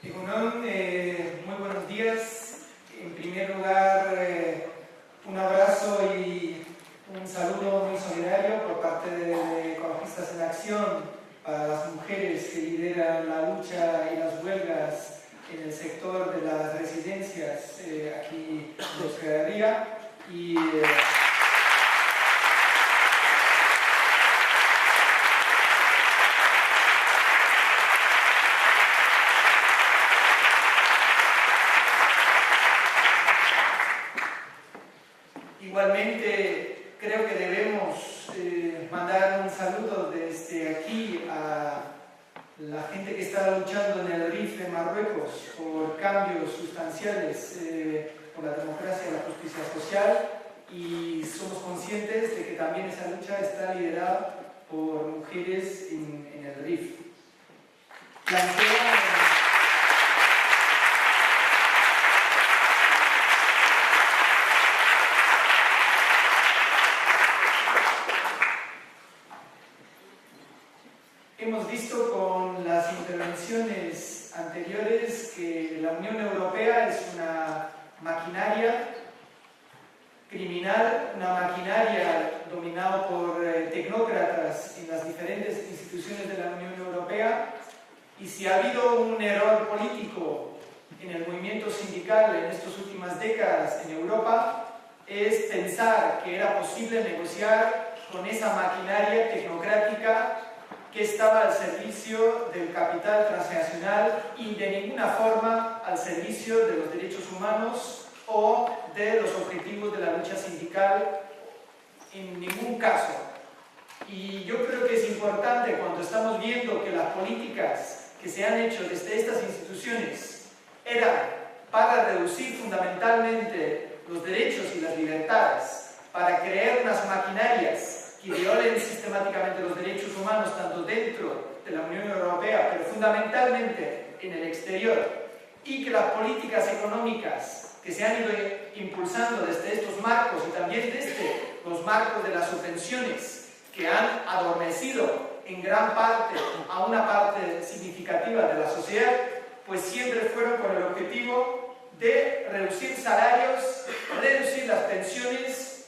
Egunon, muy buenos días. En primer lugar, un abrazo y un saludo muy solidario por parte de Ecologistas en Acción para las mujeres que lideran la lucha y las huelgas en el sector de las residencias aquí en Euskal Herria. Igualmente, creo que debemos mandar un saludo desde aquí a la gente que está luchando en el Rif de Marruecos por cambios sustanciales por la democracia y la justicia social, y somos conscientes de que también esa lucha está liderada por mujeres en el Rif. Hemos visto con las intervenciones anteriores que la Unión Europea es una maquinaria criminal, una maquinaria dominada por tecnócratas en las diferentes instituciones de la Unión Europea, y si ha habido un error político en el movimiento sindical en estas últimas décadas en Europa, es pensar que era posible negociar con esa maquinaria tecnocrática que estaba al servicio del capital transnacional y de ninguna forma al servicio de los derechos humanos o de los objetivos de la lucha sindical, en ningún caso. Y yo creo que es importante, cuando estamos viendo que las políticas que se han hecho desde estas instituciones eran para reducir fundamentalmente los derechos y las libertades, para crear unas maquinarias que violen sistemáticamente los derechos humanos tanto dentro de la Unión Europea, pero fundamentalmente en el exterior, y que las políticas económicas que se han ido impulsando desde estos marcos y también desde los marcos de las subvenciones que han adormecido en gran parte a una parte significativa de la sociedad, pues siempre fueron con el objetivo de reducir salarios, reducir las pensiones,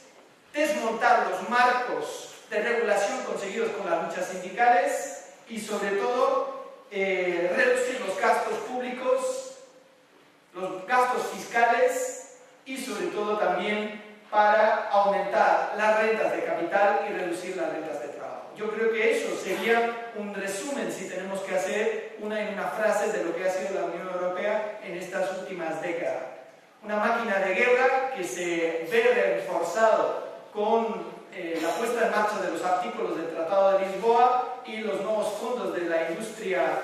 desmontar los marcos de regulación conseguidos con las luchas sindicales y, sobre todo, reducir los gastos públicos, los gastos fiscales y, sobre todo, también para aumentar las rentas de capital y reducir las rentas de trabajo. Yo creo que eso sería un resumen, si tenemos que hacer en una frase, de lo que ha sido la Unión Europea en estas últimas décadas. Una máquina de guerra que se ve reforzado con la puesta en marcha de los artículos del Tratado de Lisboa y los nuevos fondos de la industria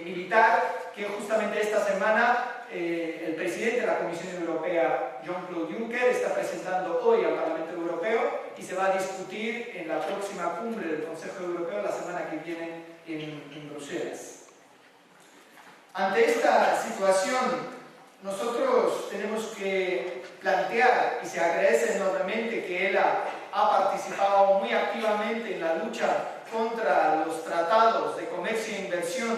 militar, que justamente esta semana el presidente de la Comisión Europea, Jean-Claude Juncker, está presentando hoy al Parlamento Europeo, y se va a discutir en la próxima cumbre del Consejo Europeo la semana que viene en Bruselas. Ante esta situación, nosotros tenemos que plantear, y se agradece enormemente que ELA ha participado muy activamente en la lucha contra los tratados de comercio e inversión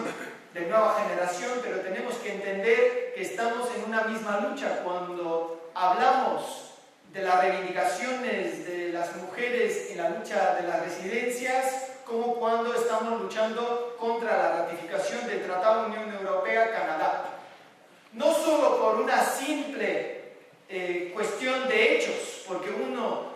de nueva generación, pero tenemos que entender que estamos en una misma lucha cuando hablamos de las reivindicaciones de las mujeres en la lucha de las residencias, como cuando estamos luchando contra la ratificación del Tratado Unión Europea-Canadá. No solo por una simple cuestión de hechos, porque uno,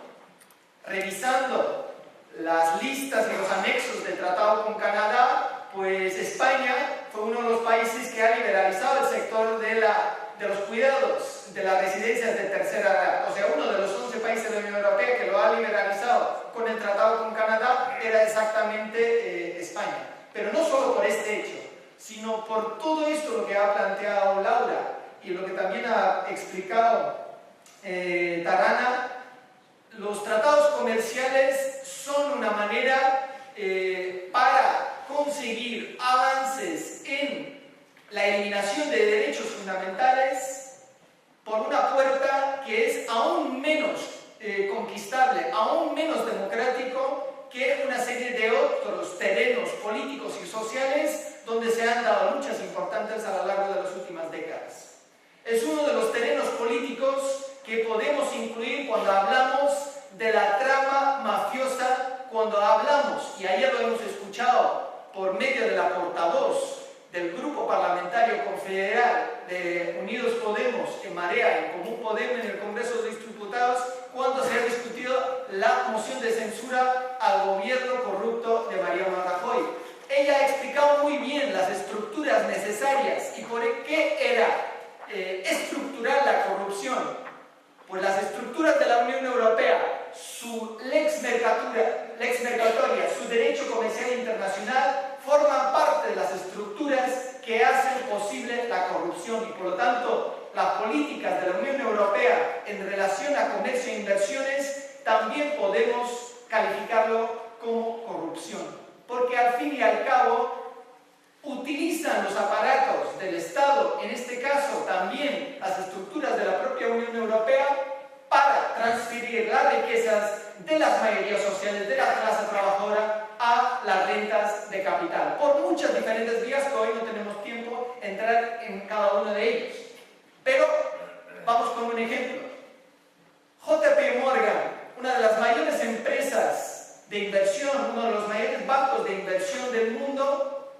revisando las listas y los anexos del tratado con Canadá, pues España fue uno de los países que ha liberalizado el sector de los cuidados, de las residencias de tercera edad. O sea, uno de los 11 países de la Unión Europea que lo ha liberalizado con el tratado con Canadá era exactamente España. Pero no solo por este hecho, sino por todo esto lo que ha planteado Laura y lo que también ha explicado Tarana. Los tratados comerciales son una manera para conseguir avances en la eliminación de derechos fundamentales por una puerta que es aún menos conquistable, aún menos democrático que una serie de otros terrenos políticos y sociales donde se han dado luchas importantes a lo largo de los décadas. Es uno de los terrenos políticos que podemos incluir cuando hablamos de la trama mafiosa, cuando hablamos, y ayer lo hemos escuchado por medio de la portavoz del Grupo Parlamentario Confederal de Unidos Podemos, en Marea, en Común Podemos, en el Congreso de los Diputados, cuando se ha discutido la moción de censura al gobierno corrupto de Mariano Rajoy. Ella ha explicado muy bien las estructuras necesarias y por qué era estructural la corrupción. Pues las estructuras de la Unión Europea, su lex mercatoria, su derecho comercial internacional, forman parte de las estructuras que hacen posible la corrupción y por lo tanto las políticas de la Unión Europea en relación a comercio e inversiones también podemos calificarlo como corrupción, porque al fin y al cabo utilizan los aparatos del Estado, en este caso también las estructuras de la propia Unión Europea, para transferir las riquezas de las mayorías sociales, de la clase trabajadora, a las rentas de capital, por muchas diferentes vías que hoy no tenemos tiempo de entrar en cada uno de ellos. Pero vamos con un ejemplo. JP Morgan, una de las mayores empresas de inversión, uno de los mayores bancos de inversión del mundo,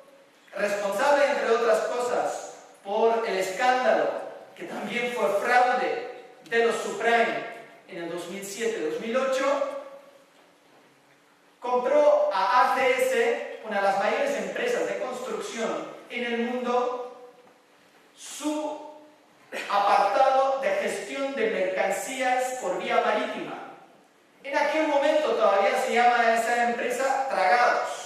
responsable, entre otras cosas, por el escándalo, que también fue fraude de los subprime en el 2007-2008, compró a ACS, una de las mayores empresas de construcción en el mundo, su apartado de gestión de mercancías por vía marítima. En aquel momento todavía se llama esa empresa Tragados.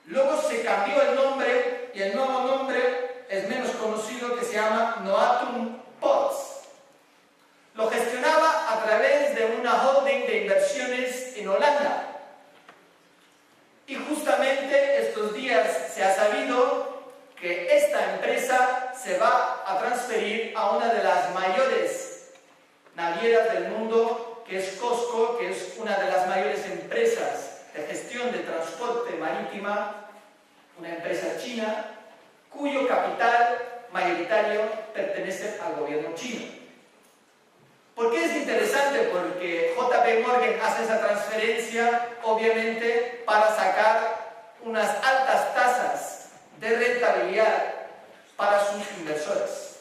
Luego se cambió el nombre y el nuevo nombre es menos conocido, que se llama Noatum Ports. Lo gestionaba a través de una holding de inversiones en Holanda. Y justamente estos días se ha sabido que esta empresa se va a transferir a una de las mayores navieras del mundo, que es COSCO, que es una de las mayores empresas de gestión de transporte marítima, una empresa china, cuyo capital mayoritario pertenece al gobierno chino. ¿Por qué es interesante? Porque JP Morgan hace esa transferencia, obviamente, para sacar unas altas tasas de rentabilidad para sus inversores.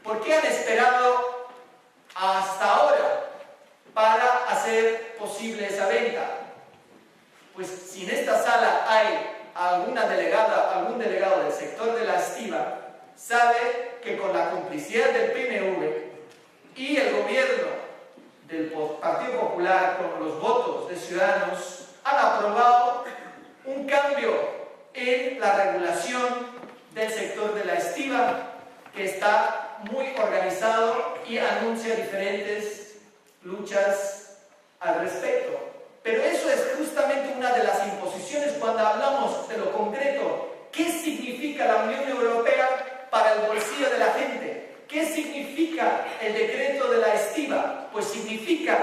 ¿Por qué han esperado hasta ahora para hacer posible esa venta? Pues si en esta sala hay alguna delegada, algún delegado del sector de la estiba, sabe que con la complicidad del PNV y el gobierno del Partido Popular, con los votos de Ciudadanos, han aprobado un cambio en la regulación del sector de la estiba, que está muy organizado y anuncia diferentes luchas al respecto. Pero eso es justamente una de las imposiciones cuando hablamos de lo concreto. ¿Qué significa la Unión Europea para el bolsillo de la gente? ¿Qué significa el decreto de la estiba? Pues significa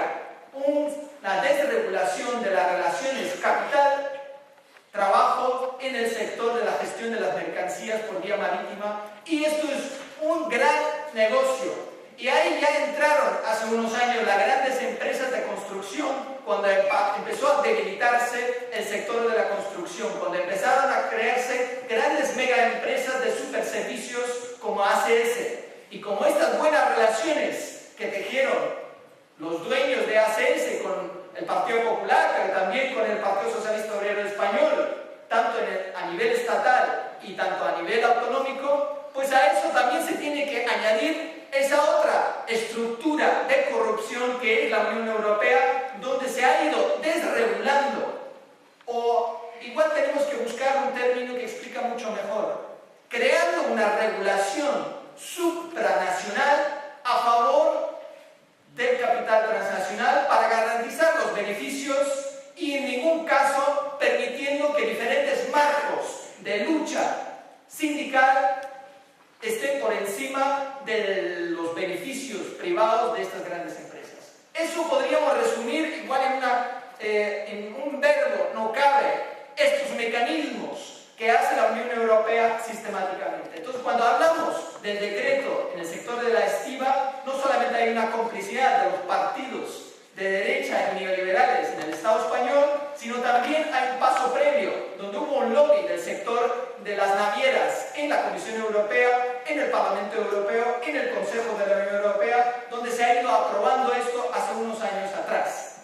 una desregulación de las relaciones capital-trabajo en el sector de la gestión de las mercancías por vía marítima, y esto es un gran negocio. Y ahí ya entraron hace unos años las grandes empresas de construcción, cuando empezó a debilitarse el sector de la construcción, cuando empezaron a crearse grandes mega empresas de superservicios como ACS. Y como estas buenas relaciones que tejieron los dueños de ACS con el Partido Popular, pero también con el Partido Socialista Obrero Español, tanto a nivel estatal y tanto a nivel autonómico, pues a eso también se tiene que añadir esa otra estructura de corrupción que es la Unión Europea, donde se ha ido desregulando, o igual tenemos que buscar un término que explica mucho mejor, creando una regulación supranacional a favor del capital transnacional para garantizar los beneficios y en ningún caso permitiendo que diferentes marcos de lucha sindical estén por encima de los beneficios privados de estas grandes empresas. Eso podríamos resumir igual en un verbo, no cabe, estos mecanismos que hace la Unión Europea sistemáticamente. Entonces, cuando hablamos del decreto en el sector de la estiba, no solamente hay una complicidad de los partidos de derecha y neoliberales en el Estado español, sino también hay un paso previo, donde hubo un lobby del sector de las navieras en la Comisión Europea, en el Parlamento Europeo, en el Consejo de la Unión Europea, donde se ha ido aprobando esto hace unos años atrás.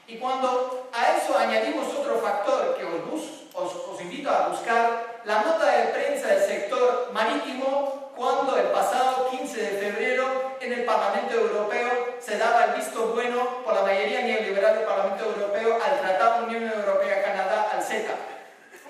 Y cuando a eso añadimos otro factor que os invito a buscar, la nota de prensa del sector marítimo, cuando el pasado 15 de febrero en el Parlamento Europeo se daba el visto bueno por la mayoría neoliberal del Parlamento Europeo al Tratado Unión Europea-Canadá, al CETA.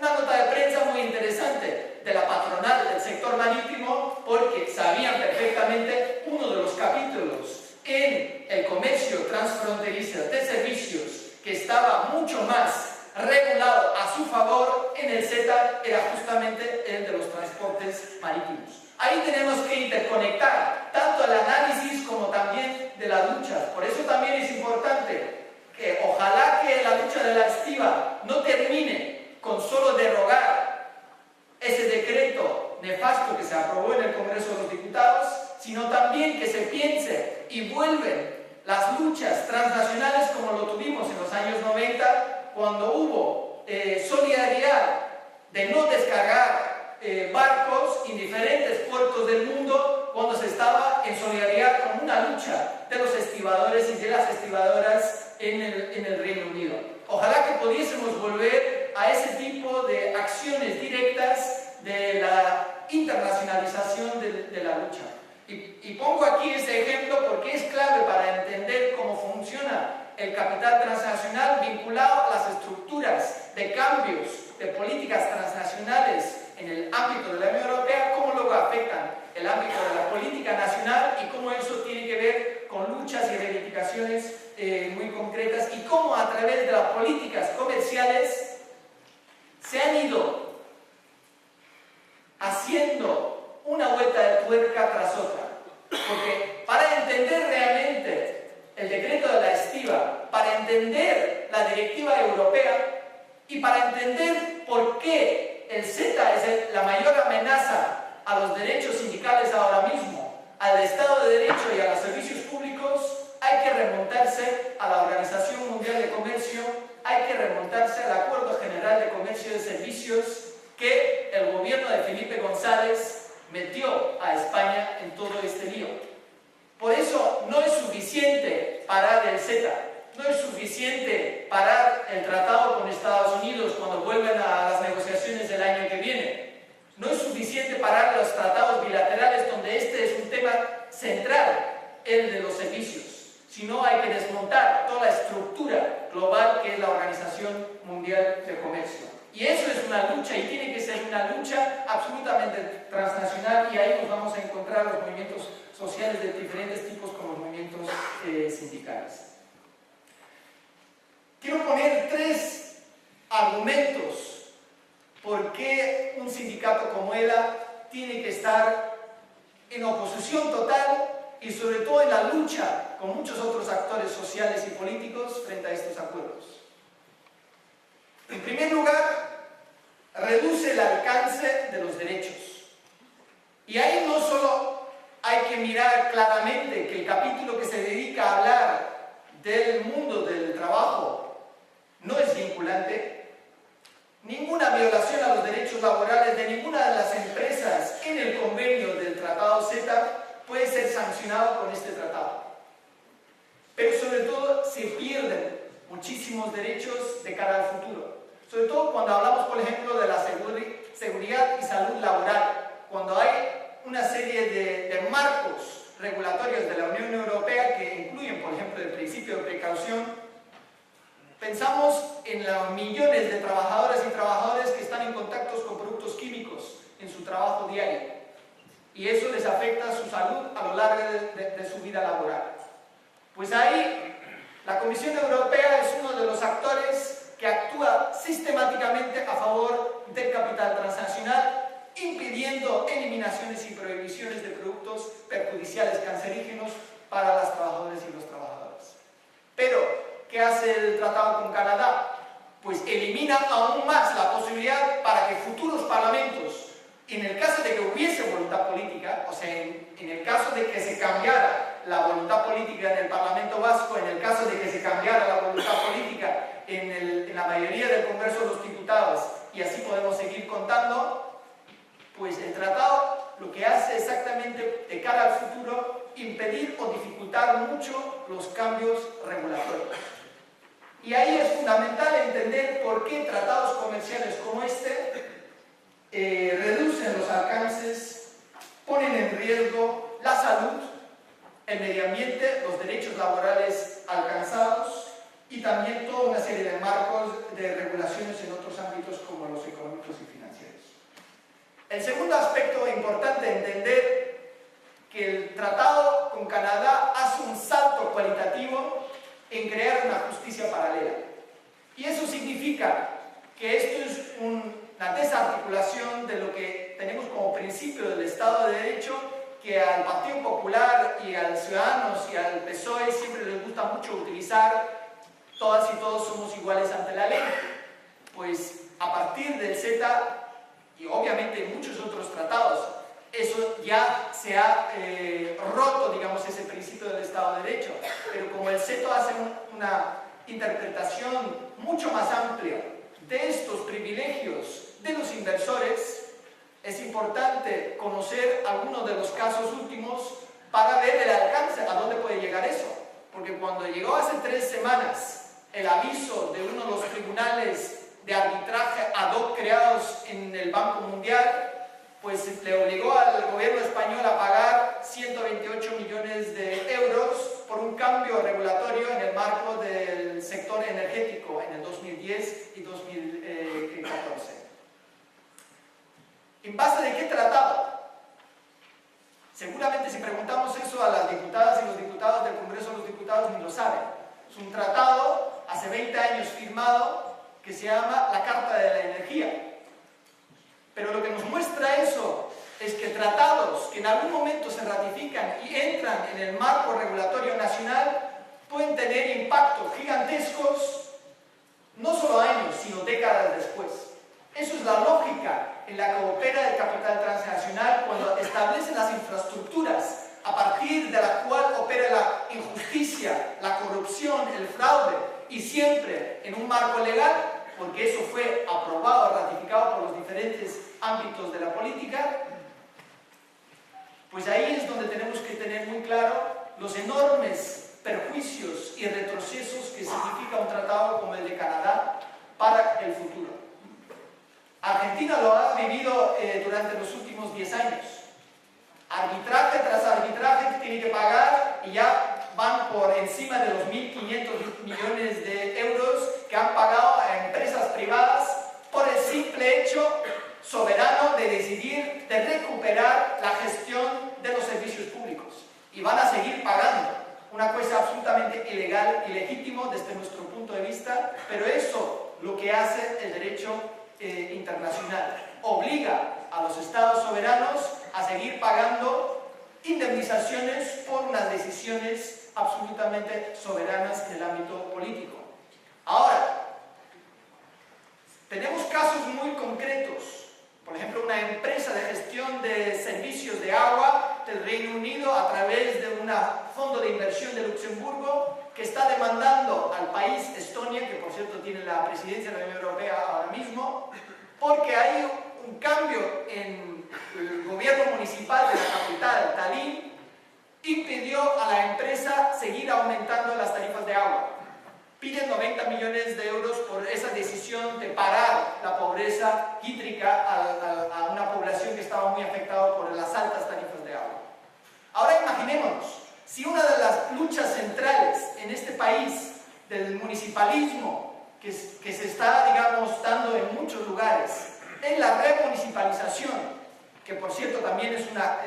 Una nota de prensa muy interesante de la patronal del sector marítimo, porque sabían perfectamente uno de los capítulos en el comercio transfronterizo de servicios que estaba mucho más regulado a su favor en el CETA era justamente el de los transportes marítimos. Ahí tenemos que interconectar tanto el análisis como también de las luchas. Por eso también es importante que ojalá que la lucha de la estiba no termine con solo derogar ese decreto nefasto que se aprobó en el Congreso de los Diputados, sino también que se piense y vuelven las luchas transnacionales como lo tuvimos en los años 90, cuando hubo solidaridad de no descargar barcos en diferentes puertos del mundo, cuando se estaba en solidaridad con una lucha de los estibadores y de las estibadoras en el Reino Unido. Ojalá que pudiésemos volver a ese tipo de acciones directas de la internacionalización de la lucha. Y pongo aquí este ejemplo porque es clave para entender cómo funciona el capital transnacional vinculado a las estructuras de cambios de políticas transnacionales en el ámbito de la Unión Europea, cómo luego afectan el ámbito de la política nacional y cómo eso tiene que ver con luchas y reivindicaciones muy concretas, y cómo a través de las políticas comerciales se han ido haciendo una vuelta de tuerca tras otra. Porque para entender realmente el decreto de la estiba, para entender la directiva europea y para entender por qué el CETA es la mayor amenaza a los derechos sindicales ahora mismo, al Estado de Derecho y a los servicios públicos, hay que remontarse a la Organización Mundial de Comercio, hay que remontarse al Acuerdo General de Comercio de Servicios que el gobierno de Felipe González metió a España en todo este lío. Por eso no es suficiente parar el CETA, no es suficiente parar el tratado con Estados Unidos cuando vuelven a las negociaciones del año que viene. No es suficiente parar los tratados bilaterales donde este es un tema central, el de los servicios, sino hay que desmontar toda la estructura global que es la Organización Mundial de Comercio. Y eso es una lucha, y tiene que ser una lucha absolutamente transnacional, y ahí nos vamos a encontrar los movimientos sociales de diferentes tipos como los movimientos sindicales. Quiero poner 3 argumentos por qué un sindicato como ELA tiene que estar en oposición total y sobre todo en la lucha con muchos otros actores sociales y políticos frente a estos acuerdos. En primer lugar, reduce el alcance de los derechos. Y ahí no solo hay que mirar claramente que el capítulo que se dedica a hablar del mundo del trabajo no es vinculante. Ninguna violación a los derechos laborales de ninguna de las empresas en el convenio del Tratado CETA puede ser sancionado con este tratado. Pero sobre todo se pierden muchísimos derechos de cara al futuro. Sobre todo cuando hablamos, por ejemplo, de la seguridad y salud laboral, cuando hay una serie de marcos regulatorios de la Unión Europea que incluyen, por ejemplo, el principio de precaución. Pensamos en los millones de trabajadoras y trabajadores que están en contacto con productos químicos en su trabajo diario, y eso les afecta a su salud a lo largo de su vida laboral. Pues ahí la Comisión Europea es uno de los actores que actúa sistemáticamente a favor del capital transnacional, impidiendo eliminaciones y prohibiciones de productos perjudiciales cancerígenos para las trabajadoras y los trabajadores. Pero ¿qué hace el tratado con Canadá? Pues elimina aún más la posibilidad para que futuros parlamentos En el caso de que hubiese voluntad política, o sea, en el caso de que se cambiara la voluntad política en el Parlamento Vasco, en el caso de que se cambiara la voluntad política en la mayoría del Congreso de los Diputados, y así podemos seguir contando, pues el tratado lo que hace exactamente de cara al futuro, impedir o dificultar mucho los cambios regulatorios. Y ahí es fundamental entender por qué tratados comerciales como este reducen los alcances, ponen en riesgo la salud, el medio ambiente, los derechos laborales alcanzados y también toda una serie de marcos de regulaciones en otros ámbitos como los económicos y financieros. El segundo aspecto importante entender que el tratado con Canadá hace un salto cualitativo en crear una justicia paralela. Y eso significa que esto es una desarticulación de lo que tenemos como principio del Estado de Derecho, que al Partido Popular y a los Ciudadanos y al PSOE siempre les gusta mucho utilizar: todas y todos somos iguales ante la ley. Pues a partir del CETA y obviamente en muchos otros tratados, eso ya se ha roto, digamos, ese principio del Estado de Derecho. Pero como el CETA hace una interpretación mucho más amplia de estos privilegios de los inversores, es importante conocer algunos de los casos últimos para ver el alcance, a dónde puede llegar eso. Porque cuando llegó hace 3 semanas el aviso de uno de los tribunales de arbitraje ad hoc creados en el Banco Mundial, pues le obligó al gobierno español a pagar 128 millones de euros por un cambio regulatorio en el marco del sector energético en el 2010 y 2014. ¿En base de qué tratado? Seguramente si preguntamos eso a las diputadas y los diputados del Congreso de los Diputados ni lo saben. Es un tratado hace 20 años firmado que se llama la Carta de la Energía. Pero lo que nos muestra eso es que tratados que en algún momento se ratifican y entran en el marco regulatorio nacional pueden tener impactos gigantescos, no solo años, sino décadas después. Eso es la lógica en la que opera el capital transnacional cuando establece las infraestructuras a partir de la cual opera la injusticia, la corrupción, el fraude, y siempre en un marco legal, porque eso fue aprobado, ratificado por los diferentes ámbitos de la política. Pues ahí es donde tenemos que tener muy claro los enormes perjuicios y retrocesos que significa un tratado como el de Canadá para el futuro. Argentina lo ha vivido durante los últimos 10 años. Arbitraje tras arbitraje que tiene que pagar y ya van por encima de los 1.500 millones de euros que han pagado a empresas privadas por el simple hecho soberano de decidir, de recuperar la gestión de los servicios públicos. Y van a seguir pagando. Una cosa absolutamente ilegal, ilegítimo desde nuestro punto de vista, pero eso lo que hace el derecho internacional. Obliga a los estados soberanos a seguir pagando indemnizaciones por unas decisiones absolutamente soberanas en el ámbito político. Ahora, tenemos casos muy concretos. Por ejemplo, una empresa de gestión de servicios de agua del Reino Unido a través de un fondo de inversión de Luxemburgo que está demandando al país Estonia, que por cierto tiene la presidencia de la Unión Europea ahora mismo, porque hay un cambio en el gobierno municipal de la capital, Tallinn, impidió a la empresa seguir aumentando las tarifas de agua. Piden 90 millones de euros por esa decisión de parar la pobreza hídrica a una población que estaba muy afectada por las altas tarifas de agua. Ahora imaginémonos, si una de las luchas centrales en este país del municipalismo que se está, digamos, dando en muchos lugares, es la remunicipalización, que por cierto también es una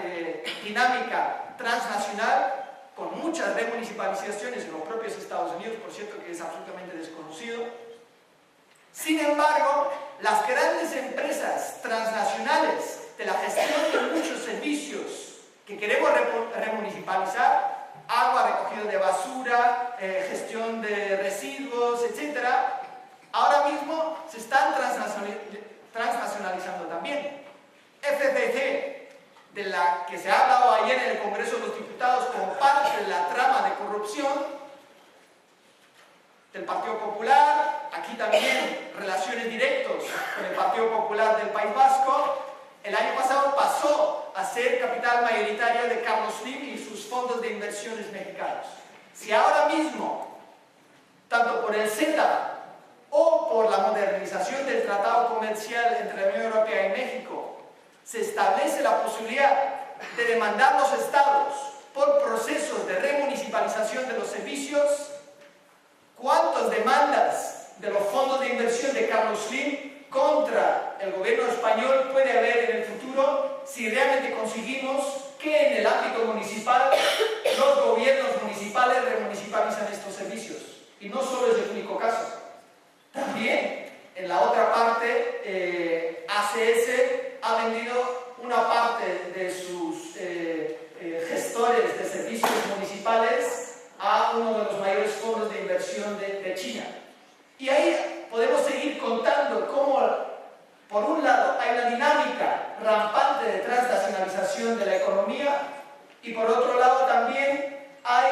dinámica transnacional, con muchas remunicipalizaciones en los propios Estados Unidos, por cierto que es absolutamente desconocido. Sin embargo, las grandes empresas transnacionales de la gestión de muchos servicios que queremos remunicipalizar, agua, recogido de basura, gestión de residuos, etc., ahora mismo se están transnacionalizando también. FCC, de la que se ha hablado ayer en el Congreso de los Diputados como parte de la trama de corrupción del Partido Popular, aquí también relaciones directas con el Partido Popular del País Vasco. El año pasado pasó a ser capital mayoritario de Carlos Slim y sus fondos de inversiones mexicanos. Si ahora mismo, tanto por el CETA o por la modernización del tratado comercial entre la Unión Europea y México, se establece la posibilidad de demandar a los estados por procesos de remunicipalización de los servicios, ¿cuántas demandas de los fondos de inversión de Carlos Slim contra el gobierno español puede haber en el futuro si realmente conseguimos que en el ámbito municipal los gobiernos municipales remunicipalizan estos servicios? Y no solo es el único caso. También, en la otra parte, ACS ha vendido una parte de sus gestores de servicios municipales a uno de los mayores fondos de inversión de China. Y ahí podemos seguir contando cómo, por un lado, hay una dinámica rampante de transnacionalización de la economía y por otro lado también hay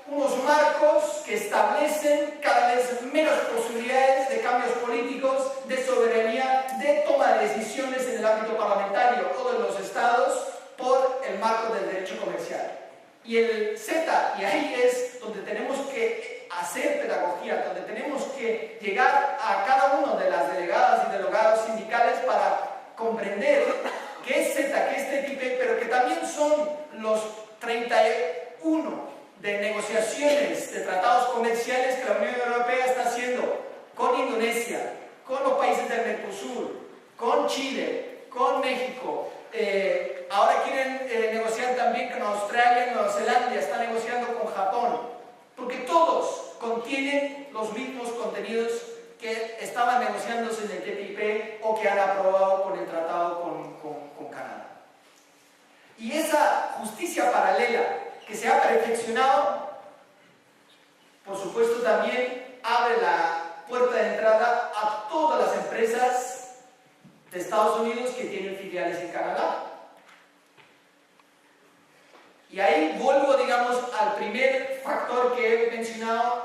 unos marcos que establecen cada vez menos posibilidades de cambios políticos, de soberanía, de toma de decisiones en el ámbito parlamentario o de los estados por el marco del derecho comercial. Y el CETA, y ahí es donde tenemos que hacer pedagogía, donde tenemos que llegar a cada uno de las delegadas y delegados sindicales para comprender qué es CETA, qué es TTIP, pero que también son los 31 de negociaciones de tratados comerciales que la Unión Europea está haciendo con Indonesia, con los países del Mercosur, con Chile, con México. Ahora quieren negociar también con Australia y Nueva Zelanda, están negociando con Japón, porque todos contienen los mismos contenidos que estaban negociándose en el TTIP o que han aprobado con el tratado con Canadá. Y esa justicia paralela que se ha perfeccionado, por supuesto también abre la puerta de entrada a todas las empresas de Estados Unidos que tienen filiales en Canadá. Y ahí vuelvo, digamos, al primer factor que he mencionado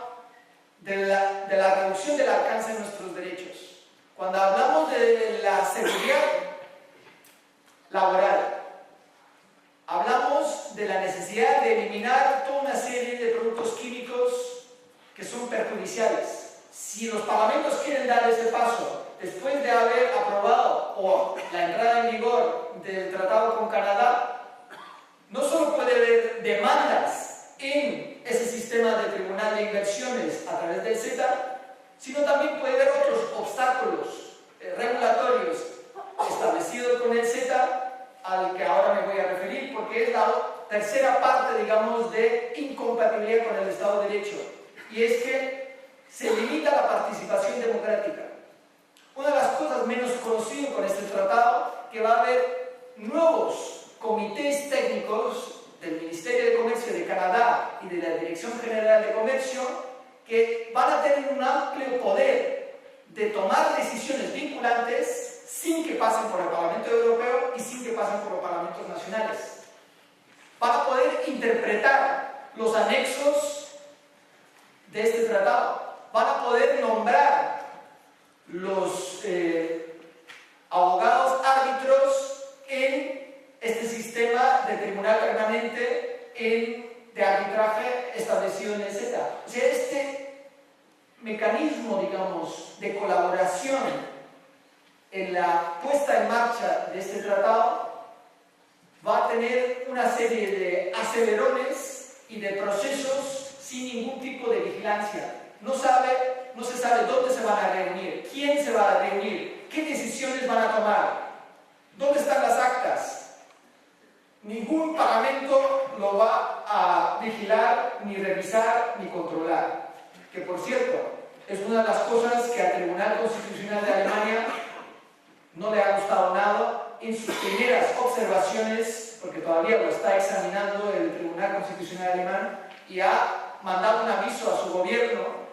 de la reducción del alcance de nuestros derechos. Cuando hablamos de la seguridad laboral, hablamos de la necesidad de eliminar toda una serie de productos químicos que son perjudiciales. Si los parlamentos quieren dar ese paso, después de haber aprobado o la entrada en vigor del tratado con Canadá, no solo puede haber demandas en ese sistema de tribunal de inversiones a través del CETA, sino también puede haber otros obstáculos regulatorios establecidos con el CETA, al que ahora me voy a referir, porque es la tercera parte, digamos, de incompatibilidad con el Estado de Derecho, y es que se limita la participación democrática. Una de las cosas menos conocidas con este tratado, que va a haber nuevos comités técnicos del Ministerio de Comercio de Canadá y de la Dirección General de Comercio, que van a tener un amplio poder de tomar decisiones vinculantes sin que pasen por el Parlamento Europeo y sin que pasen por los parlamentos nacionales. Van a poder interpretar los anexos de este tratado, van a poder nombrar los abogados árbitros en este sistema de tribunal permanente de arbitraje establecido en el CETA. O sea, este mecanismo, digamos, de colaboración en la puesta en marcha de este tratado va a tener una serie de acelerones y de procesos sin ningún tipo de vigilancia. No se sabe dónde se van a reunir, quién se va a reunir, qué decisiones van a tomar, dónde están las actas. Ningún parlamento lo va a vigilar, ni revisar, ni controlar. Que, por cierto, es una de las cosas que al Tribunal Constitucional de Alemania no le ha gustado nada en sus primeras observaciones, porque todavía lo está examinando el Tribunal Constitucional Alemán, y ha mandado un aviso a su gobierno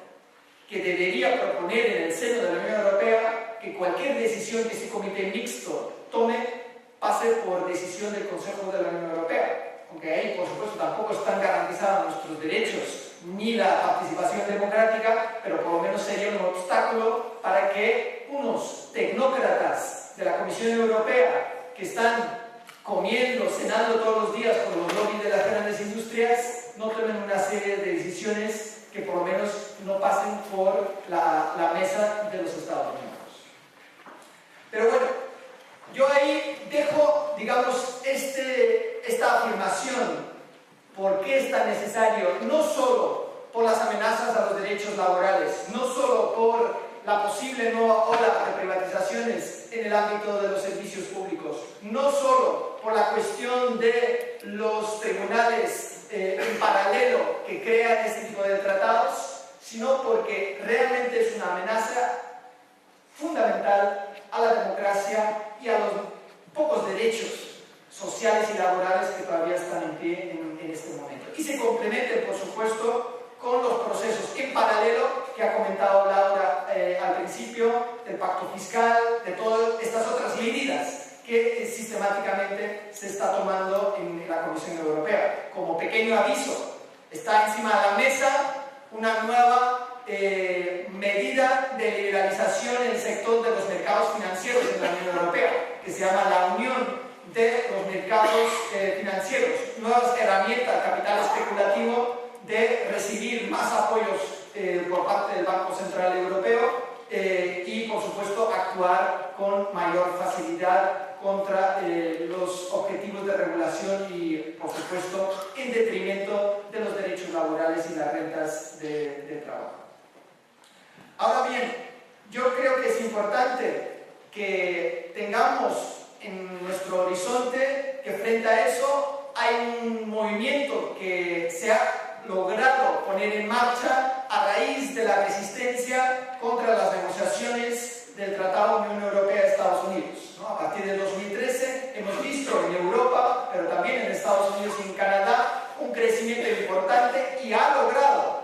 que debería proponer en el seno de la Unión Europea que cualquier decisión que ese comité mixto tome pase por decisión del Consejo de la Unión Europea, aunque ahí, por supuesto, tampoco están garantizados nuestros derechos ni la participación democrática, pero por lo menos sería un obstáculo para que unos tecnócratas de la Comisión Europea que están comiendo, cenando todos los días con los lobbies de las grandes industrias, no tomen una serie de decisiones que por lo menos no pasen por la mesa de los Estados miembros. Pero bueno, yo ahí dejo, digamos, esta afirmación. ¿Por qué es tan necesario? No solo por las amenazas a los derechos laborales, no solo por la posible nueva ola de privatizaciones en el ámbito de los servicios públicos, no solo por la cuestión de los tribunales en paralelo que crean este tipo de tratados, sino porque realmente es una amenaza fundamental a la democracia y a los pocos derechos sociales y laborales que todavía están en pie en este momento. Y se complementen, por supuesto, con los procesos en paralelo que ha comentado Laura al principio, del pacto fiscal, de todas estas otras medidas que sistemáticamente se está tomando en la Comisión Europea. Como pequeño aviso, está encima de la mesa una nueva medida de liberalización en el sector de los mercados financieros en la Unión Europea, que se llama la Unión de los Mercados Financieros, nuevas herramientas, capital especulativo, de recibir más apoyos por parte del Banco Central Europeo y, por supuesto, actuar con mayor facilidad contra los objetivos de regulación y, por supuesto, en detrimento de los derechos laborales y las rentas de trabajo. Ahora bien, yo creo que es importante que tengamos en nuestro horizonte que frente a eso hay un movimiento que se ha logrado poner en marcha a raíz de la resistencia contra las negociaciones del Tratado Unión Europea-Estados Unidos, ¿no? A partir de 2013 hemos visto en Europa, pero también en Estados Unidos y en Canadá, un crecimiento importante y ha logrado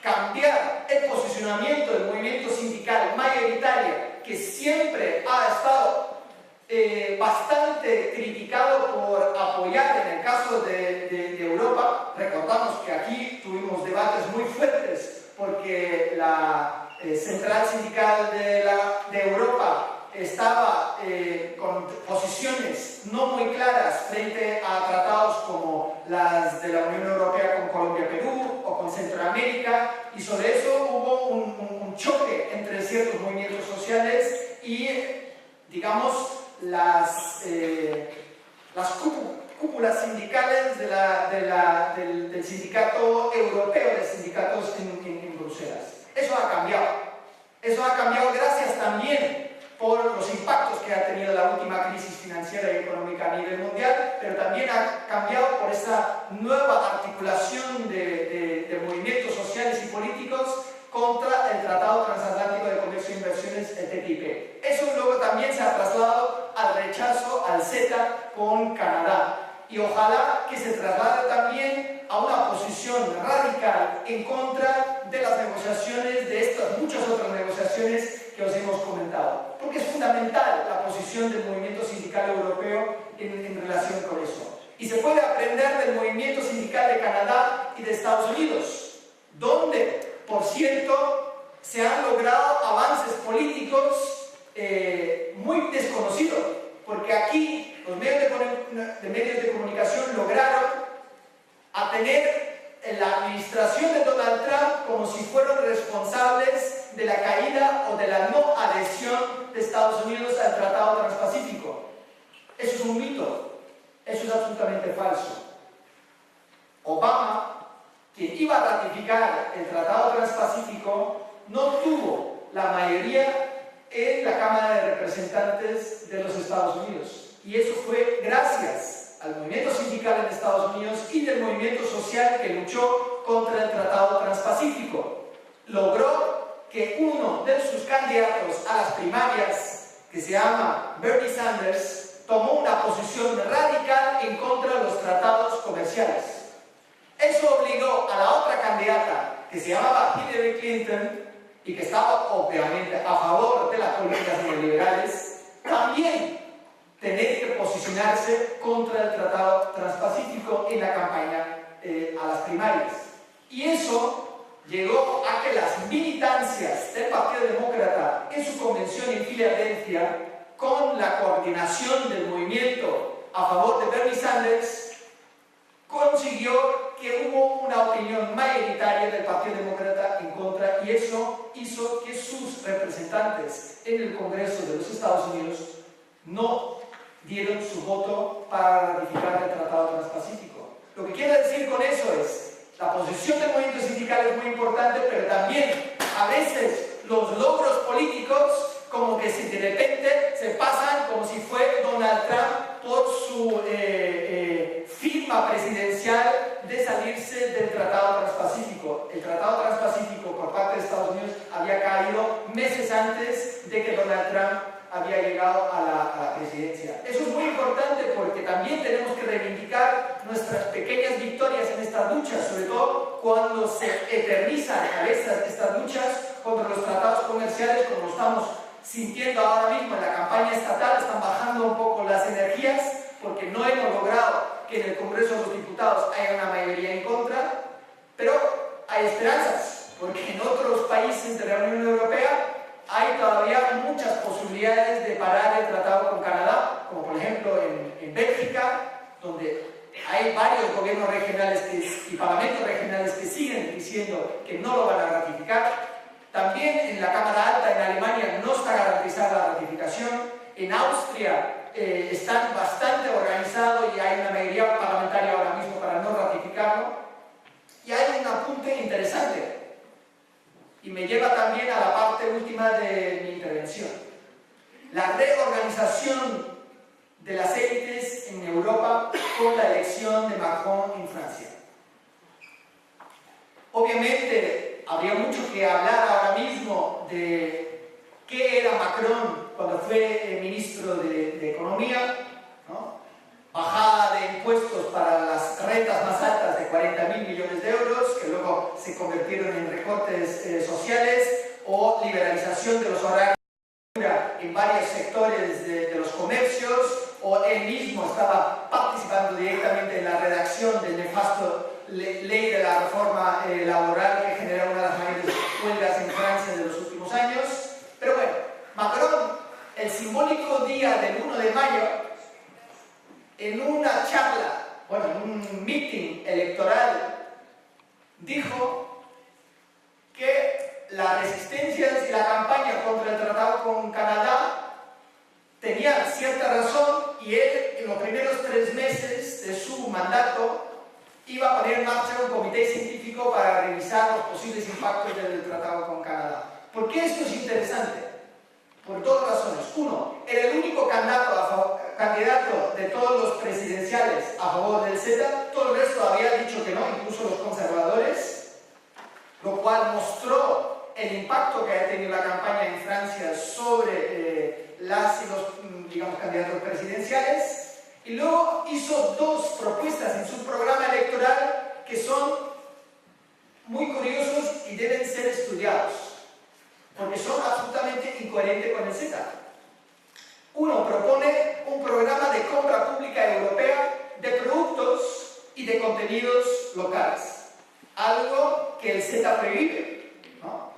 cambiar el posicionamiento del movimiento sindical mayoritario, que siempre ha estado bastante criticado por apoyar en el caso de Europa. Recordamos que aquí tuvimos debates muy fuertes porque la central sindical de Europa estaba con posiciones no muy claras frente a tratados como las de la Unión Europea con Colombia, Perú o con Centroamérica, y sobre eso hubo un choque entre ciertos movimientos sociales y, digamos, las cúpulas sindicales del sindicato europeo de sindicatos en Bruselas. Eso ha cambiado. Eso ha cambiado gracias también por los impactos que ha tenido la última crisis financiera y económica a nivel mundial, pero también ha cambiado por esa nueva articulación de movimientos sociales y políticos contra el Tratado Transatlántico de Comercio e Inversiones, el TTIP. Eso luego también se ha trasladado al rechazo al CETA con Canadá. Y ojalá que se traslade también a una posición radical en contra de las negociaciones, de estas muchas otras negociaciones que os hemos comentado. Porque es fundamental la posición del movimiento sindical europeo en relación con eso. Y se puede aprender del movimiento sindical de Canadá y de Estados Unidos, donde, por cierto, se han logrado avances políticos muy desconocidos, porque aquí los medios de comunicación lograron a tener la administración de Donald Trump como si fueran responsables de la caída o de la no adhesión de Estados Unidos al Tratado Transpacífico. Eso es un mito, eso es absolutamente falso. Obama, quien iba a ratificar el Tratado Transpacífico, no tuvo la mayoría en la Cámara de Representantes de los Estados Unidos. Y eso fue gracias al movimiento sindical en Estados Unidos y del movimiento social que luchó contra el Tratado Transpacífico. Logró que uno de sus candidatos a las primarias, que se llama Bernie Sanders, tomó una posición radical en contra de los tratados comerciales. Eso obligó a la otra candidata, que se llamaba Hillary Clinton, y que estaba obviamente a favor de las políticas neoliberales, también tener que posicionar posicionarse contra el Tratado Transpacífico en la campaña a las primarias. Y eso llegó a que las militancias del Partido Demócrata en su convención en Filadelfia, con la coordinación del movimiento a favor de Bernie Sanders, consiguió que hubo una opinión mayoritaria del Partido Demócrata en contra, y eso hizo que sus representantes en el Congreso de los Estados Unidos no dieron su voto para ratificar el Tratado Transpacífico. Lo que quiero decir con eso es, la posición del movimiento sindical es muy importante, pero también a veces los logros políticos como que si de repente se pasan como si fue Donald Trump por su firma presidencial de salirse del Tratado Transpacífico. El Tratado Transpacífico por parte de Estados Unidos había caído meses antes de que Donald Trump había llegado a la presidencia. Eso es muy importante porque también tenemos que reivindicar nuestras pequeñas victorias en estas luchas, sobre todo cuando se eternizan a veces estas luchas contra los tratados comerciales, como lo estamos sintiendo ahora mismo en la campaña estatal. Están bajando un poco las energías porque no hemos logrado que en el Congreso de los Diputados haya una mayoría en contra, pero hay esperanzas, porque en otros países de la Unión Europea hay todavía muchas posibilidades de parar el tratado con Canadá, como por ejemplo en Bélgica, donde hay varios gobiernos regionales y parlamentos regionales que siguen diciendo que no lo van a ratificar. También en la Cámara Alta en Alemania no está garantizada la ratificación. En Austria están bastante organizados y hay una mayoría parlamentaria ahora mismo para no ratificarlo. Y hay un apunte interesante, y me lleva también a la parte última de mi intervención. La reorganización de las élites en Europa con la elección de Macron en Francia. Obviamente, habría mucho que hablar ahora mismo de qué era Macron cuando fue ministro de Economía, ¿no? Bajada de impuestos para las rentas más altas de 40.000 millones de euros, que luego se convirtieron en recortes sociales, o liberalización de los horarios en varios sectores de los comercios, o él mismo estaba participando directamente en la redacción del nefasto ley de la reforma laboral que generó una de las mayores huelgas en Francia de los últimos años. Pero bueno, Macron, el simbólico día del 1 de mayo, en una charla, bueno, en un meeting electoral, dijo que las resistencias y la campaña contra el tratado con Canadá tenían cierta razón, y él en los primeros 3 meses de su mandato iba a poner en marcha un comité científico para revisar los posibles impactos del tratado con Canadá. ¿Por qué esto es interesante? Por 2 razones. Uno, era el único candidato de todos los presidenciales a favor del CETA. Todo el resto había dicho que no, incluso los conservadores, lo cual mostró el impacto que ha tenido la campaña en Francia sobre las y los, digamos, candidatos presidenciales. Y luego hizo 2 propuestas en su programa electoral que son muy curiosos y deben ser estudiados, porque son absolutamente incoherentes con el CETA. Uno propone un programa de compra pública europea de productos y de contenidos locales, algo que el CETA prohíbe, ¿no?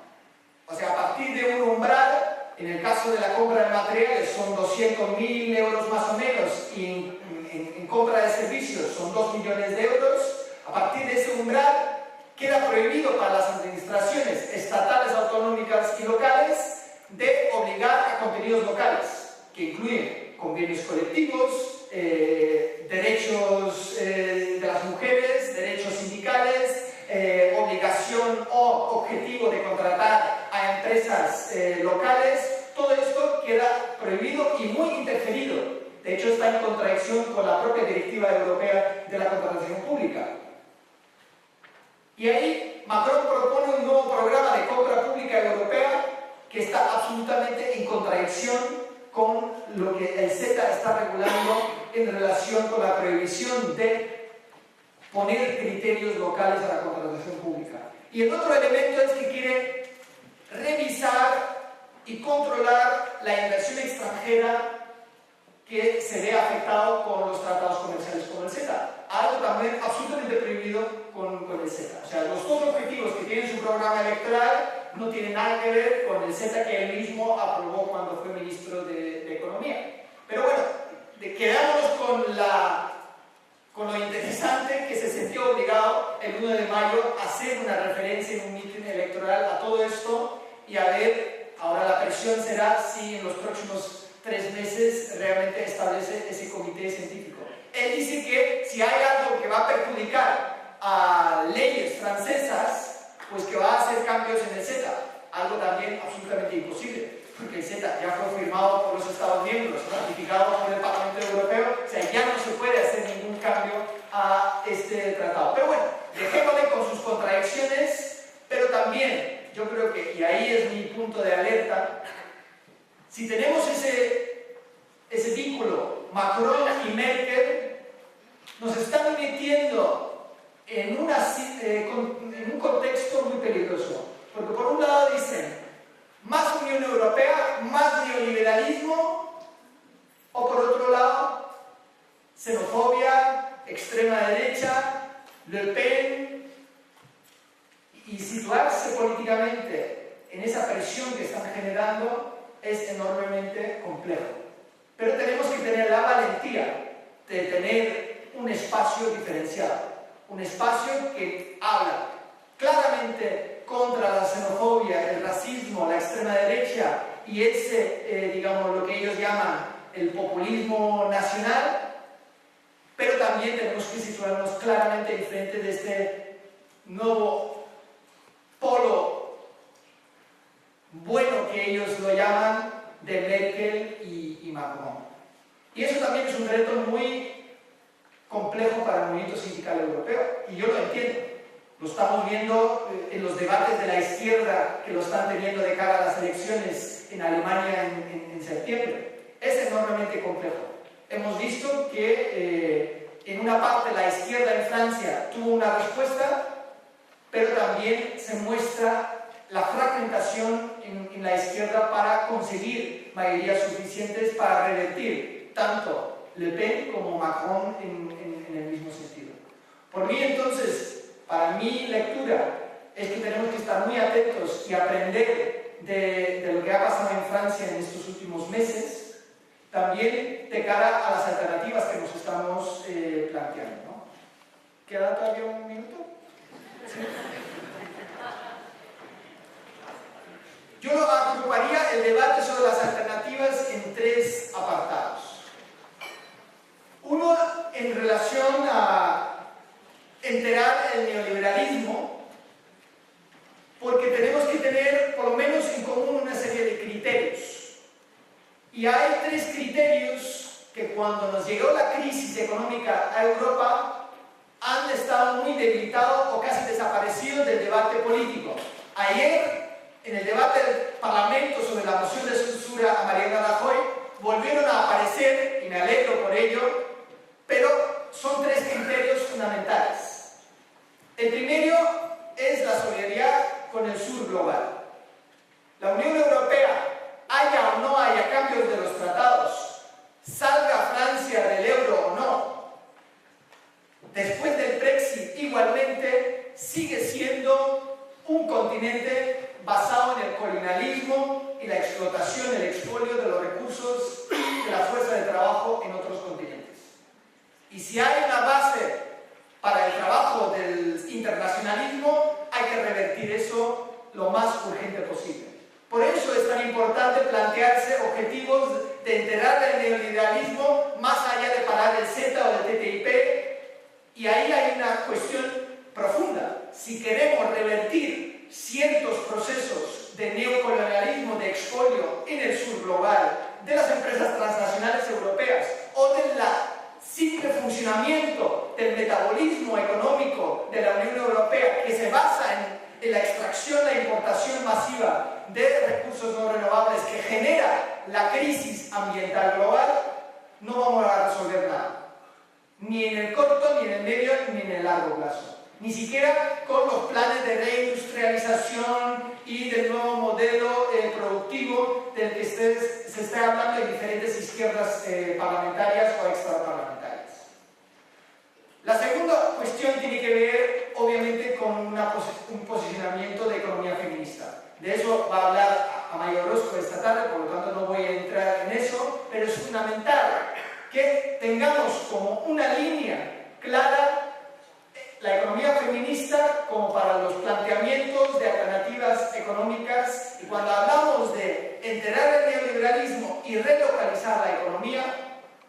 O sea, a partir de un umbral, en el caso de la compra de materiales son 200.000 euros más o menos, y en compra de servicios son 2 millones de euros, a partir de ese umbral queda prohibido para las administraciones estatales, autonómicas y locales de obligar a contenidos locales, que incluyen convenios colectivos, derechos de las mujeres, derechos sindicales, obligación o objetivo de contratar a empresas locales. Todo esto queda prohibido y muy interferido. De hecho, está en contradicción con la propia Directiva Europea de la Contratación Pública. Y ahí Macron propone un nuevo programa de compra pública europea que está absolutamente en contradicción con lo que el CETA está regulando en relación con la prohibición de poner criterios locales a la contratación pública. Y el otro elemento es que quiere revisar y controlar la inversión extranjera que se ve afectado con los tratados comerciales como el CETA. Algo también absolutamente prohibido con el CETA. O sea, los dos objetivos que tiene su programa electoral no tienen nada que ver con el CETA que él mismo aprobó cuando fue ministro de Economía. Pero bueno, quedámonos con lo interesante que se sintió obligado el 1 de mayo a hacer una referencia en un mitin electoral a todo esto y a ver, ahora la presión será si en los próximos 3 meses realmente establece ese comité científico. Él dice que si hay algo que va a perjudicar a leyes francesas, pues que va a hacer cambios en el CETA, algo también absolutamente imposible, porque el CETA ya fue firmado por los Estados miembros, ratificado por el Parlamento Europeo, o sea, ya no se puede hacer ningún cambio a este tratado. Pero bueno, dejémosle con sus contradicciones, pero también yo creo que, y ahí es mi punto de alerta, si tenemos ese vínculo Macron y Merkel, nos están metiendo en un contexto muy peligroso, porque por un lado dicen más Unión Europea, más neoliberalismo, o por otro lado xenofobia, extrema derecha, Le Pen, y situarse políticamente en esa presión que están generando es enormemente complejo. Pero tenemos que tener la valentía de tener un espacio diferenciado, un espacio que habla claramente contra la xenofobia, el racismo, la extrema derecha y ese, digamos, lo que ellos llaman el populismo nacional, pero también tenemos que situarnos claramente enfrente de este nuevo polo bueno que ellos lo llaman de Merkel y Macron. Y eso también es un reto muy complejo para el movimiento sindical europeo, y yo lo entiendo. Lo estamos viendo en los debates de la izquierda que lo están teniendo de cara a las elecciones en Alemania en septiembre. Es enormemente complejo. Hemos visto que en una parte la izquierda en Francia tuvo una respuesta, pero también se muestra la fragmentación en la izquierda para conseguir mayorías suficientes para revertir tanto Le Pen como Macron en el mismo sentido. Por mí, entonces, para mi lectura es que tenemos que estar muy atentos y aprender de lo que ha pasado en Francia en estos últimos meses, también de cara a las alternativas que nos estamos planteando, ¿no? ¿Queda todavía un minuto? ¿Sí? Yo lo agruparía el debate sobre las alternativas en 3 apartados. Uno, en relación a enterar el neoliberalismo, porque tenemos que tener por lo menos en común una serie de criterios. Y hay 3 criterios que cuando nos llegó la crisis económica a Europa han estado muy debilitados o casi desaparecidos del debate político. Ayer, en el debate del Parlamento sobre la moción de censura a Mariano Rajoy, volvieron a aparecer, y me alegro por ello, pero son 3 criterios fundamentales. El primero es la solidaridad con el sur global. La Unión Europea, haya o no haya cambios de los tratados, salga Francia del euro o no, después del Brexit igualmente sigue siendo un continente basado en el colonialismo y la explotación, el expolio de los recursos de la fuerza de trabajo en otros continentes. Y si hay una base para el trabajo del internacionalismo, hay que revertir eso lo más urgente posible. Por eso es tan importante plantearse objetivos de enterrar el neoliberalismo más allá de parar el CETA o el TTIP, y ahí hay una cuestión profunda. Si queremos revertir ciertos procesos de neocolonialismo, de expolio en el sur global, de las empresas transnacionales europeas o del simple funcionamiento del metabolismo económico de la Unión Europea, que se basa en la extracción, la importación masiva de recursos no renovables que genera la crisis ambiental global, no vamos a resolver nada. Ni en el corto, ni en el medio, ni en el largo plazo. Ni siquiera con los planes de reindustrialización y del nuevo modelo productivo del que se se está hablando de diferentes izquierdas parlamentarias o extraparlamentarias. La segunda cuestión tiene que ver, obviamente, con un posicionamiento de economía feminista. De eso va a hablar Amaia Orozco esta tarde, por lo tanto no voy a entrar en eso, pero es fundamental que tengamos como una línea clara la economía feminista como para los planteamientos de alternativas económicas, y cuando hablamos de enterrar el neoliberalismo y relocalizar la economía,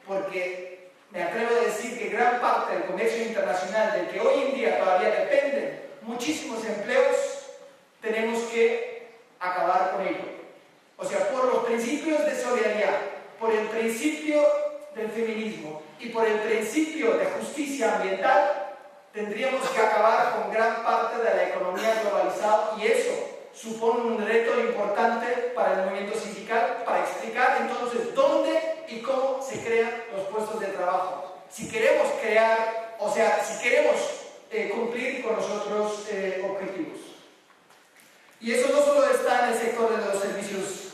porque me atrevo a decir que gran parte del comercio internacional del que hoy en día todavía dependen muchísimos empleos, tenemos que acabar con ello. O sea, por los principios de solidaridad, por el principio del feminismo y por el principio de justicia ambiental, tendríamos que acabar con gran parte de la economía globalizada, y eso supone un reto importante para el movimiento sindical, para explicar entonces dónde y cómo se crean los puestos de trabajo. Si queremos crear, o sea, si queremos cumplir con los otros objetivos. Y eso no solo está en el sector de los servicios,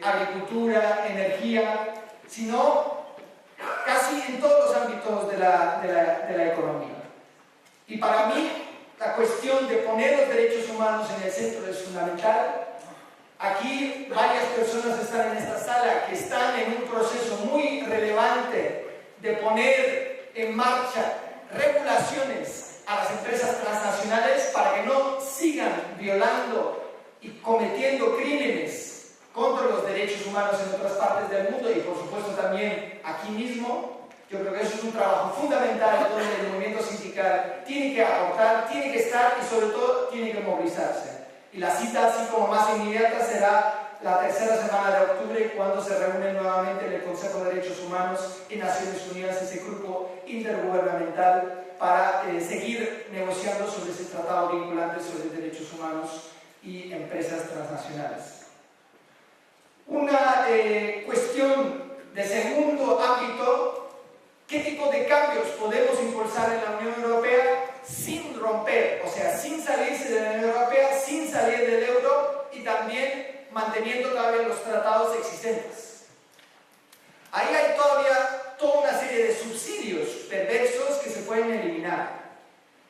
agricultura, energía, sino casi en todos los ámbitos de la economía. Y para mí, la cuestión de poner los derechos humanos en el centro es fundamental. Aquí varias personas están en esta sala que están en un proceso muy relevante de poner en marcha regulaciones a las empresas transnacionales para que no sigan violando y cometiendo crímenes contra los derechos humanos en otras partes del mundo y por supuesto también aquí mismo. Yo creo que eso es un trabajo fundamental donde el movimiento sindical tiene que aportar, tiene que estar y sobre todo tiene que movilizarse. Y la cita, así como más inmediata, será la tercera semana de octubre, cuando se reúne nuevamente en el Consejo de Derechos Humanos en Naciones Unidas, ese grupo intergubernamental, para seguir negociando sobre ese tratado vinculante sobre derechos humanos y empresas transnacionales. Una cuestión de segundo ámbito: ¿qué tipo de cambios podemos impulsar en la Unión Europea sin romper, o sea, sin salirse de la Unión Europea, sin salir del euro y también manteniendo todavía los tratados existentes? Ahí hay todavía toda una serie de subsidios perversos que se pueden eliminar,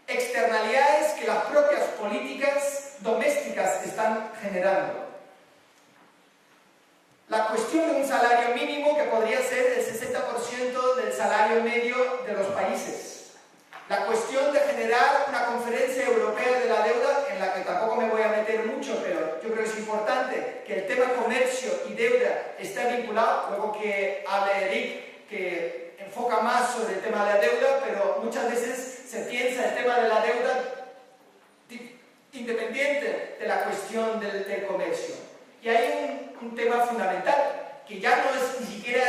externalidades que las propias políticas domésticas están generando. La cuestión de un salario mínimo que podría ser el 60% del salario medio de los países. La cuestión de generar una conferencia europea de la deuda, en la que tampoco me voy a meter mucho, pero yo creo que es importante que el tema comercio y deuda esté vinculado. Luego que hable Eric, que enfoca más sobre el tema de la deuda, pero muchas veces se piensa el tema de la deuda independiente de la cuestión del comercio. Y hay un tema fundamental, que ya no es ni siquiera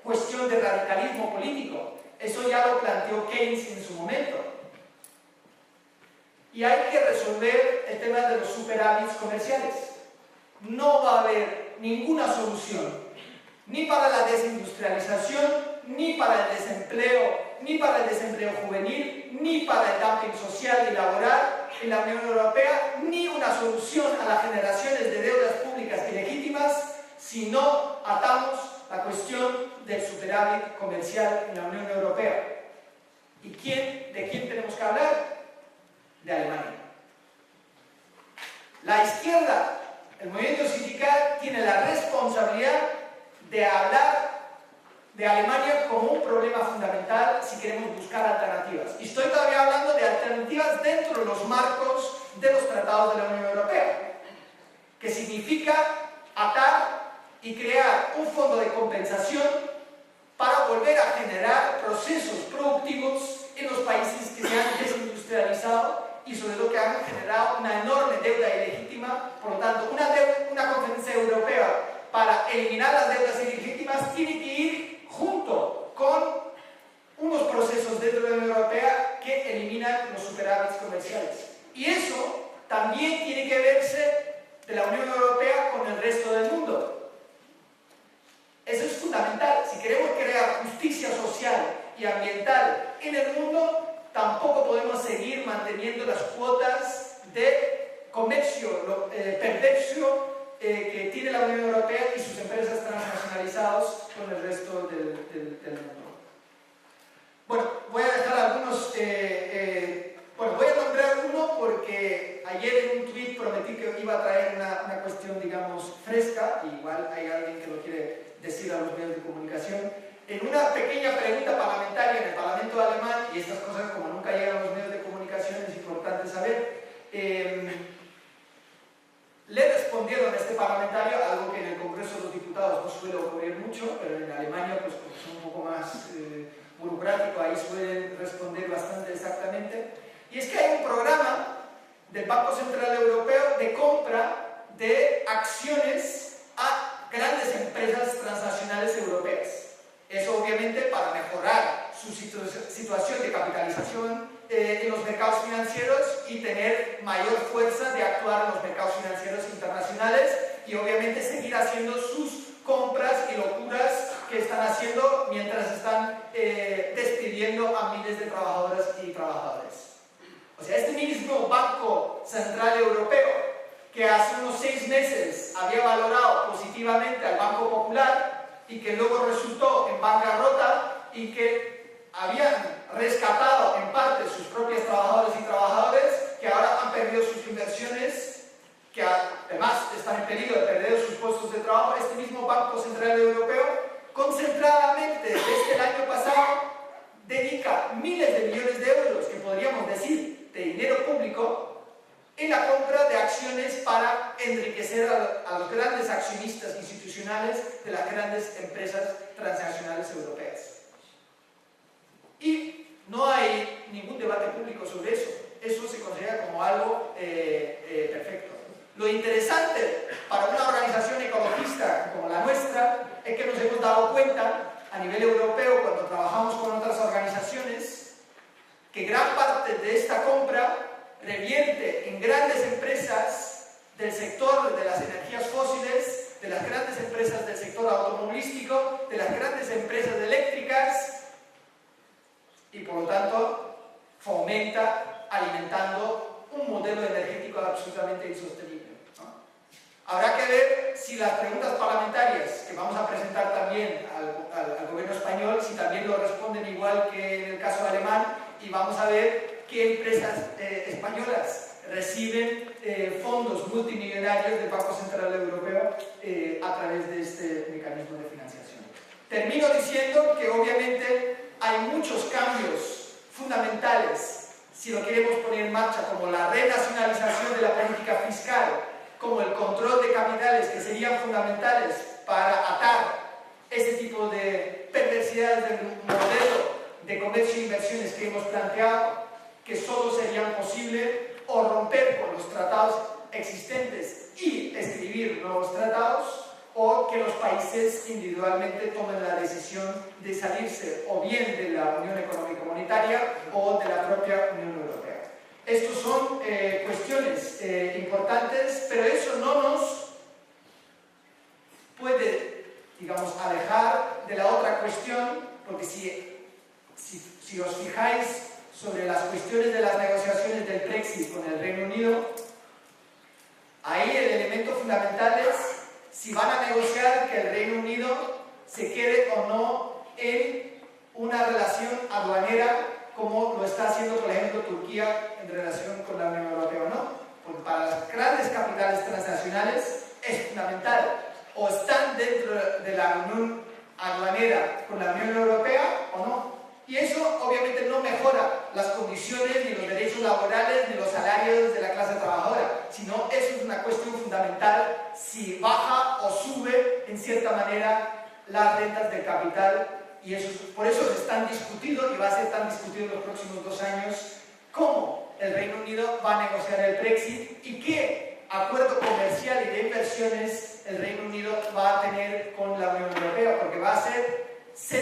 cuestión de radicalismo político. Eso ya lo planteó Keynes en su momento. Y hay que resolver el tema de los superávits comerciales. No va a haber ninguna solución, ni para la desindustrialización, ni para el desempleo, ni para el desempleo juvenil, ni para el dumping social y laboral en la Unión Europea, ni una solución a las generaciones de deudas públicas ilegítimas, si no atamos la cuestión del superávit comercial en la Unión Europea. ¿Y de quién tenemos que hablar? De Alemania. La izquierda, el movimiento sindical, tiene la responsabilidad de hablar de Alemania como un problema fundamental si queremos buscar alternativas. Y estoy todavía hablando de alternativas dentro de los marcos de los tratados de la Unión Europea, que significa atar y crear un fondo de compensación para volver a generar procesos productivos en los países que se han desindustrializado y sobre todo que han generado una enorme deuda ilegítima. Por lo tanto, una conferencia europea para eliminar las deudas ilegítimas tiene que ir junto con unos procesos dentro de la Unión Europea que eliminan los superávits comerciales. Y eso también tiene que verse de la Unión Europea con el resto del mundo. Eso es fundamental. Si queremos crear justicia social y ambiental en el mundo, tampoco podemos seguir manteniendo las cuotas de comercio perverso que tiene la Unión Europea y sus empresas transnacionalizados con el resto del mundo. Bueno, voy a dejar algunos, bueno, voy a nombrar uno porque ayer en un tweet prometí que iba a traer una cuestión, digamos, fresca, igual hay alguien que lo quiere decir a los medios de comunicación. En una pequeña pregunta parlamentaria en el Parlamento alemán, y estas cosas como nunca llegan a los medios de comunicación es importante saber, le respondieron a este parlamentario, algo que en el Congreso de los Diputados no suele ocurrir mucho, pero en Alemania, pues como son un poco más burocrático, ahí suelen responder bastante exactamente. Y es que hay un programa del Banco Central Europeo de compra de acciones a grandes empresas transnacionales europeas. Eso obviamente para mejorar su situación de capitalización en los mercados financieros y tener mayor fuerza de actuar en los mercados financieros internacionales y obviamente seguir haciendo sus compras y locuras que están haciendo mientras están despidiendo a miles de trabajadoras y trabajadores. O sea, este mismo Banco Central Europeo que hace unos 6 meses había valorado positivamente al Banco Popular y que luego resultó en bancarrota y que habían rescatado en parte sus propios trabajadores y trabajadoras que ahora han perdido sus inversiones, que además están en peligro de perder sus puestos de trabajo. Este mismo Banco Central Europeo, concentradamente desde el año pasado, dedica miles de millones de euros, que podríamos decir de dinero público, en la compra de acciones para enriquecer a los grandes accionistas institucionales de las grandes empresas transnacionales europeas. Y no hay ningún debate público sobre eso. Eso se considera como algo perfecto. Lo interesante para una organización ecologista como la nuestra es que nos hemos dado cuenta a nivel europeo, cuando trabajamos con otras organizaciones, que gran parte de esta compra revierte en grandes empresas del sector de las energías fósiles, de las grandes empresas del sector automovilístico, de las grandes empresas eléctricas, y por lo tanto fomenta alimentando un modelo energético absolutamente insostenible, ¿no? Habrá que ver si las preguntas parlamentarias que vamos a presentar también al gobierno español, si también lo responden igual que en el caso alemán, y vamos a ver qué empresas españolas reciben fondos multimillonarios del Banco Central Europeo a través de este mecanismo de financiación. Termino diciendo que obviamente hay muchos cambios fundamentales, si lo queremos poner en marcha, como la renacionalización de la política fiscal, como el control de capitales, que serían fundamentales para atar este tipo de perversidades del modelo de comercio e inversiones que hemos planteado, que solo serían posibles o romper con los tratados existentes y escribir nuevos tratados, o que los países individualmente tomen la decisión de salirse o bien de la Unión Económica Monetaria o de la propia Unión Europea. Estos son cuestiones importantes, pero eso no nos puede, digamos, alejar de la otra cuestión, porque si os fijáis sobre las cuestiones de las negociaciones del Brexit con el Reino Unido, ahí el elemento fundamental es si van a negociar que el Reino Unido se quede o no en una relación aduanera como lo está haciendo, por ejemplo, Turquía en relación con la Unión Europea o no. Porque para las grandes capitales transnacionales es fundamental. O están dentro de la unión aduanera con la Unión Europea o no. Y eso obviamente no mejora las condiciones ni los derechos laborales ni los salarios de la clase trabajadora, sino eso es una cuestión fundamental si baja o sube en cierta manera las rentas del capital, y eso, por eso se están discutiendo y va a ser tan discutido en los próximos 2 años cómo el Reino Unido va a negociar el Brexit y qué acuerdo comercial y de inversiones el Reino Unido va a tener con la Unión Europea, porque va a ser Z+,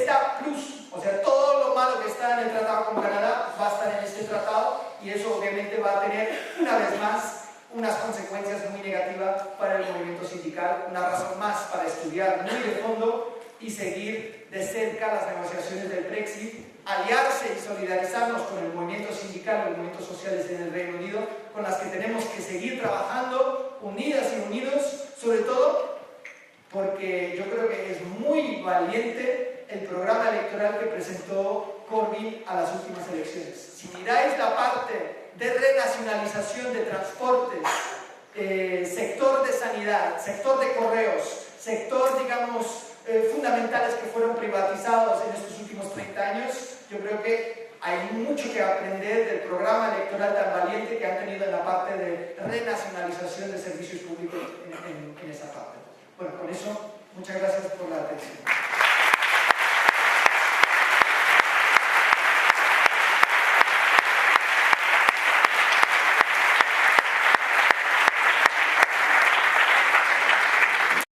o sea, todo lo malo que está en el tratado con Canadá va a estar en este tratado, y eso obviamente va a tener, una vez más, unas consecuencias muy negativas para el movimiento sindical, una razón más para estudiar muy de fondo y seguir de cerca las negociaciones del Brexit, aliarse y solidarizarnos con el movimiento sindical, los movimientos sociales en el Reino Unido, con las que tenemos que seguir trabajando unidas y unidos sobre todo porque yo creo que es muy valiente el programa electoral que presentó Corbyn a las últimas elecciones. Si miráis la parte de renacionalización de transportes, sector de sanidad, sector de correos, sector, digamos, fundamentales que fueron privatizados en estos últimos 30 años, yo creo que hay mucho que aprender del programa electoral tan valiente que han tenido en la parte de renacionalización de servicios públicos en esa parte. Bueno, con eso, muchas gracias por la atención.